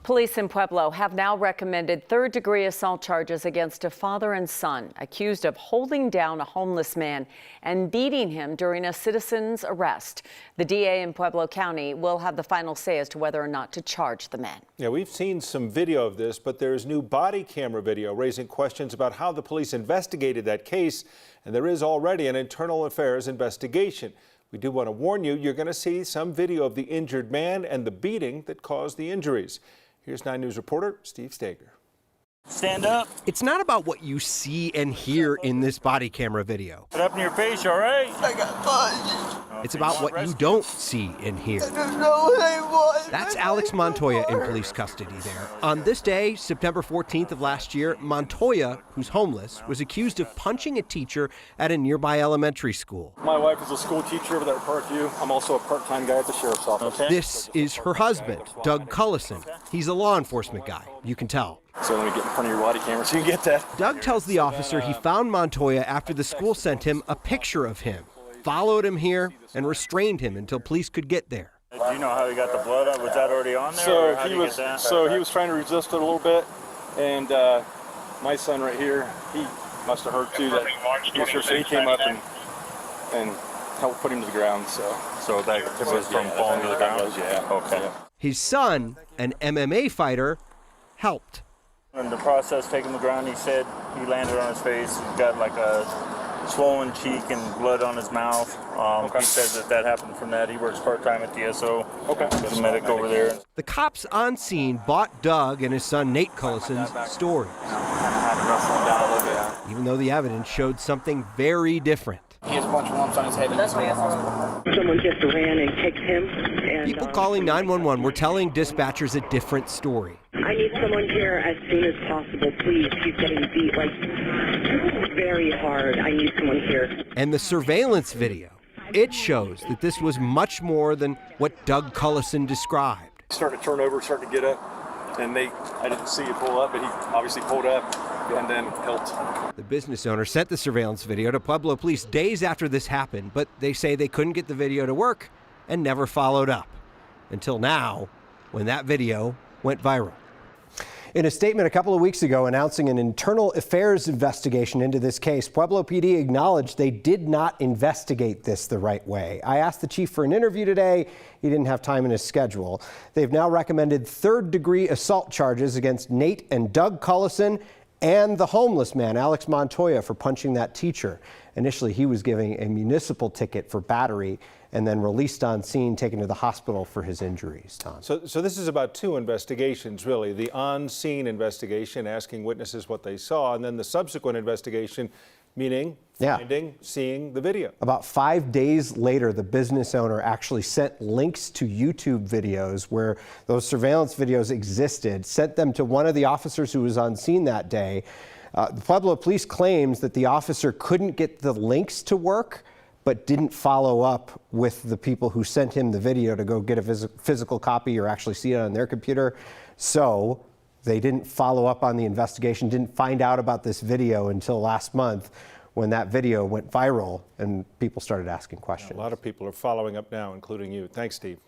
Police in Pueblo have now recommended third-degree assault charges against a father and son accused of holding down a homeless man and beating him during a citizen's arrest. The DA in Pueblo County will have the final say as to whether or not to charge the men. Yeah, we've seen some video of this, but there's new body camera video raising questions about how the police investigated that case, and there is already an internal affairs investigation. We do want to warn you, you're going to see some video of the injured man and the beating that caused the injuries. Here's 9 News reporter Steve Stager. Stand up. It's not about what you see and hear in this body camera video. Put up in your face, all right? I got punched. It's about what you don't see and hear. I don't know what I want. That's Alex Montoya in police custody there. On this day, September 14th of last year, Montoya, who's homeless, was accused of punching a teacher at a nearby elementary school. My wife is a school teacher over there at Parkview. I'm also a part-time guy at the sheriff's office. Okay. This is her husband, Doug Cullison. He's a law enforcement guy, you can tell. So let me get in front of your body camera so you can get that. Doug tells the officer he found Montoya after the school sent him a picture of him, followed him here, and restrained him until police could get there. Do you know how he got the blood up? Was that already on there? So he was trying to resist it a little bit, and my son right here, he must have heard too that so he came up and helped put him to the ground. So that was from falling to the ground? Yeah. Okay. His son, an MMA fighter, helped. In the process, taking him to the ground, he said he landed on his face. He's got like a swollen cheek and blood on his mouth. He says that happened from that. He works part-time at DSO. He's a medic over there. The cops on scene bought Doug and his son Nate Cullison's story, even though the evidence showed something very different. He has a bunch of lumps on his head. That's why someone just ran and kicked him. And, people calling 911 were telling dispatchers a different story. I need someone here as soon as possible, please. He's getting beat like very hard. I need someone here. And the surveillance video, it shows that this was much more than what Doug Cullison described. Starting to turn over, starting to get up, and I didn't see it pull up, but he obviously pulled up and then helped. The business owner sent the surveillance video to Pueblo police days after this happened, but they say they couldn't get the video to work and never followed up. Until now, when that video went viral. In a statement a couple of weeks ago announcing an internal affairs investigation into this case, Pueblo PD acknowledged they did not investigate this the right way. I asked the chief for an interview today. He didn't have time in his schedule. They've now recommended third-degree assault charges against Nate and Doug Cullison and the homeless man, Alex Montoya, for punching that teacher. Initially, he was given a municipal ticket for battery and then released on scene, taken to the hospital for his injuries. Tom. So this is about two investigations, really. The on-scene investigation, asking witnesses what they saw, and then the subsequent investigation, meaning finding, seeing the video. About 5 days later, the business owner actually sent links to YouTube videos where those surveillance videos existed, sent them to one of the officers who was on scene that day. The Pueblo Police claims that the officer couldn't get the links to work, but didn't follow up with the people who sent him the video to go get a physical copy or actually see it on their computer. So they didn't follow up on the investigation, didn't find out about this video until last month when that video went viral and people started asking questions. A lot of people are following up now, including you. Thanks, Steve.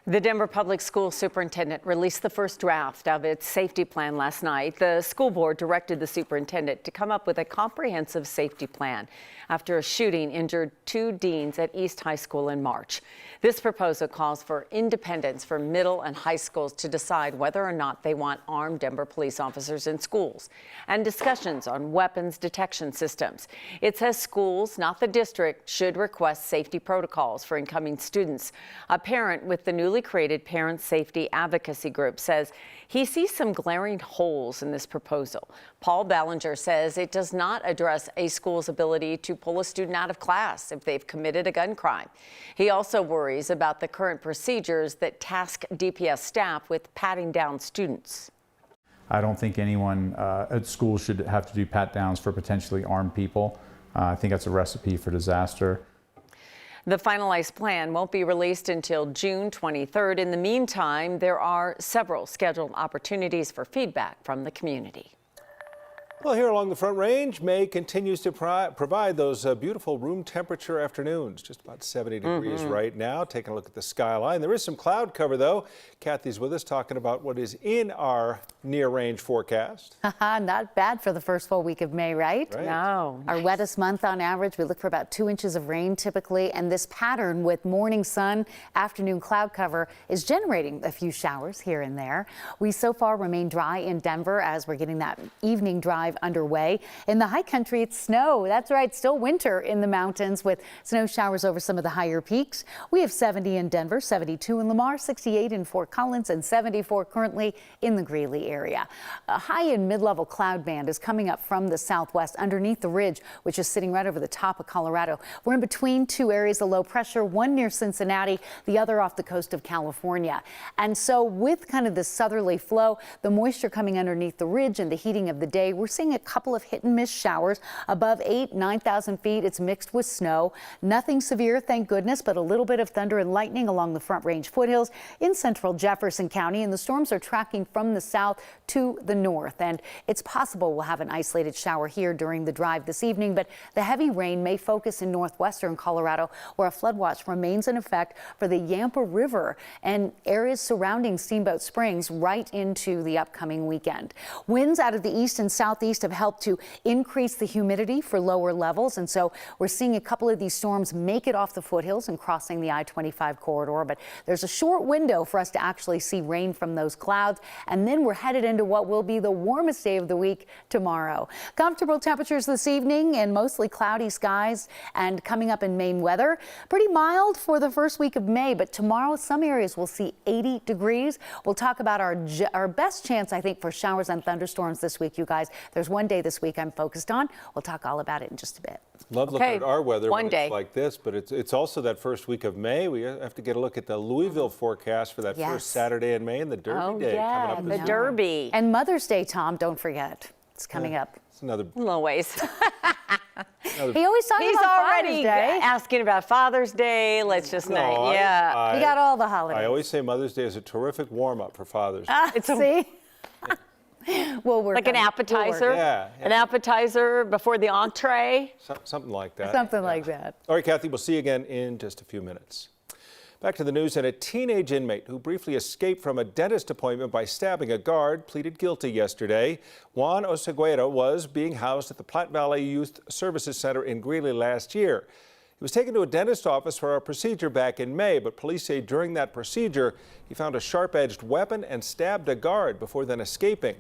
The Denver Public School Superintendent released the first draft of its safety plan last night. The school board directed the superintendent to come up with a comprehensive safety plan after a shooting injured 2 deans at East High School in March. This proposal calls for independence for middle and high schools to decide whether or not they want armed Denver police officers in schools, and discussions on weapons detection systems. It says schools, not the district, should request safety protocols for incoming students. A parent with the newly created Parent Safety Advocacy Group says he sees some glaring holes in this proposal. Paul Ballinger says it does not address a school's ability to pull a student out of class if they've committed a gun crime. He also worries about the current procedures that task DPS staff with patting down students. I don't think anyone at school should have to do pat downs for potentially armed people. I think that's a recipe for disaster. The finalized plan won't be released until June 23rd. In the meantime, there are several scheduled opportunities for feedback from the community. Well, here along the Front Range, May continues to provide those beautiful room temperature afternoons. Just about 70 degrees right now. Taking a look at the skyline. There is some cloud cover, though. Kathy's with us talking about what is in our near-range forecast. Not bad for the first full week of May, right? No. Our wettest month on average. We look for about 2 inches of rain typically. And this pattern with morning sun, afternoon cloud cover is generating a few showers here and there. We so far remain dry in Denver as we're getting that evening drive underway. In the high country, it's snow. That's right, still winter in the mountains with snow showers over some of the higher peaks. We have 70 in Denver, 72 in Lamar, 68 in Fort Collins, and 74 currently in the Greeley area. A high and mid-level cloud band is coming up from the southwest underneath the ridge, which is sitting right over the top of Colorado. We're in between two areas of low pressure, one near Cincinnati, the other off the coast of California. And so with kind of the southerly flow, the moisture coming underneath the ridge and the heating of the day, we're seeing a couple of hit and miss showers above 9,000 feet. It's mixed with snow. Nothing severe, thank goodness, but a little bit of thunder and lightning along the Front Range foothills in central Jefferson County. And the storms are tracking from the south to the north. And it's possible we'll have an isolated shower here during the drive this evening, but the heavy rain may focus in northwestern Colorado, where a flood watch remains in effect for the Yampa River and areas surrounding Steamboat Springs right into the upcoming weekend. Winds out of the east and southeast have helped to increase the humidity for lower levels. And so we're seeing a couple of these storms make it off the foothills and crossing the I-25 corridor. But there's a short window for us to actually see rain from those clouds. And then we're headed into what will be the warmest day of the week tomorrow. Comfortable temperatures this evening and mostly cloudy skies. And coming up in Maine weather, pretty mild for the first week of May. But tomorrow, some areas will see 80 degrees. We'll talk about our best chance, I think, for showers and thunderstorms this week, you guys. There's one day this week I'm focused on. We'll talk all about it in just a bit. Love looking at our weather one when day. It's like this, but it's also that first week of May. We have to get a look at the Louisville forecast for that first Saturday in May and the Derby Day coming up. The Derby. And Mother's Day, Tom, don't forget. It's coming up. It's another little ways. He always talks He's about already Father's Day. asking about Father's Day. Let's just not. We got all the holidays. I always say Mother's Day is a terrific warm-up for Father's Day. It's see? We'll work like an appetizer? An appetizer before the entree? Something like that. Something like that. All right, Kathy, we'll see you again in just a few minutes. Back to the news, and a teenage inmate who briefly escaped from a dentist appointment by stabbing a guard pleaded guilty yesterday. Juan Oseguera was being housed at the Platte Valley Youth Services Center in Greeley last year. He was taken to a dentist's office for a procedure back in May, but police say during that procedure, he found a sharp-edged weapon and stabbed a guard before then escaping.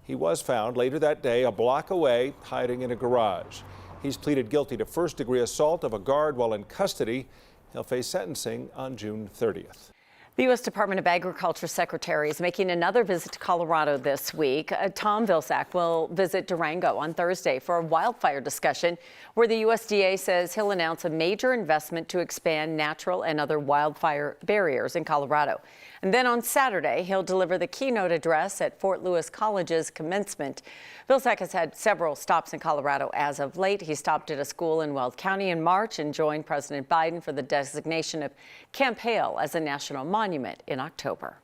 He was found later that day a block away, hiding in a garage. He's pleaded guilty to first-degree assault of a guard while in custody. He'll face sentencing on June 30th. The U.S. Department of Agriculture Secretary is making another visit to Colorado this week. Tom Vilsack will visit Durango on Thursday for a wildfire discussion where the USDA says he'll announce a major investment to expand natural and other wildfire barriers in Colorado. And then on Saturday, he'll deliver the keynote address at Fort Lewis College's commencement. Vilsack has had several stops in Colorado as of late. He stopped at a school in Weld County in March and joined President Biden for the designation of Camp Hale as a national monument in October.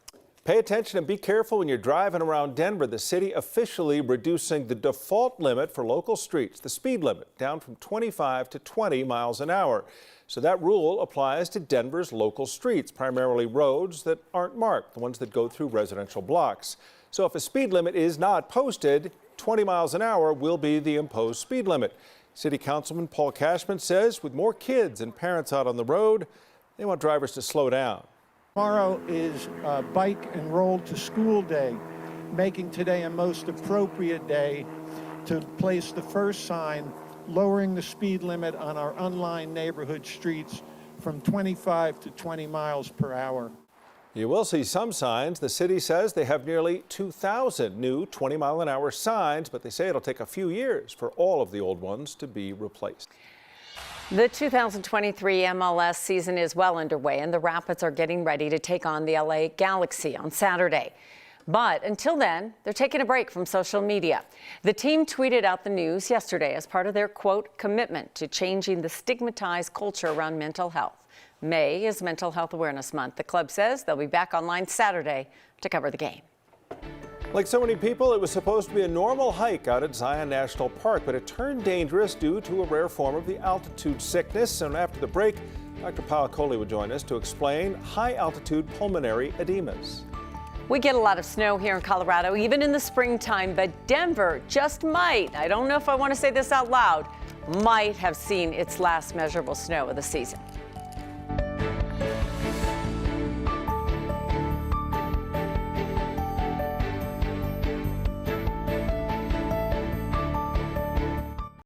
Pay attention and be careful when you're driving around Denver. The city officially reducing the default limit for local streets, the speed limit, down from 25 to 20 miles an hour. So that rule applies to Denver's local streets, primarily roads that aren't marked, the ones that go through residential blocks. So if a speed limit is not posted, 20 miles an hour will be the imposed speed limit. City Councilman Paul Cashman says with more kids and parents out on the road, they want drivers to slow down. Tomorrow is Bike and Roll to School Day, making today a most appropriate day to place the first sign lowering the speed limit on our unlined neighborhood streets from 25 to 20 miles per hour. You will see some signs. The city says they have nearly 2,000 new 20-mile-an-hour signs, but they say it'll take a few years for all of the old ones to be replaced. The 2023 MLS season is well underway, and the Rapids are getting ready to take on the LA Galaxy on Saturday. But until then, they're taking a break from social media. The team tweeted out the news yesterday as part of their, quote, commitment to changing the stigmatized culture around mental health. May is Mental Health Awareness Month. The club says they'll be back online Saturday to cover the game. Like so many people, it was supposed to be a normal hike out at Zion National Park, but it turned dangerous due to a rare form of the altitude sickness. And after the break, Dr. Paola will join us to explain high-altitude pulmonary edemas. We get a lot of snow here in Colorado, even in the springtime, but Denver just might, I don't know if I want to say this out loud, might have seen its last measurable snow of the season.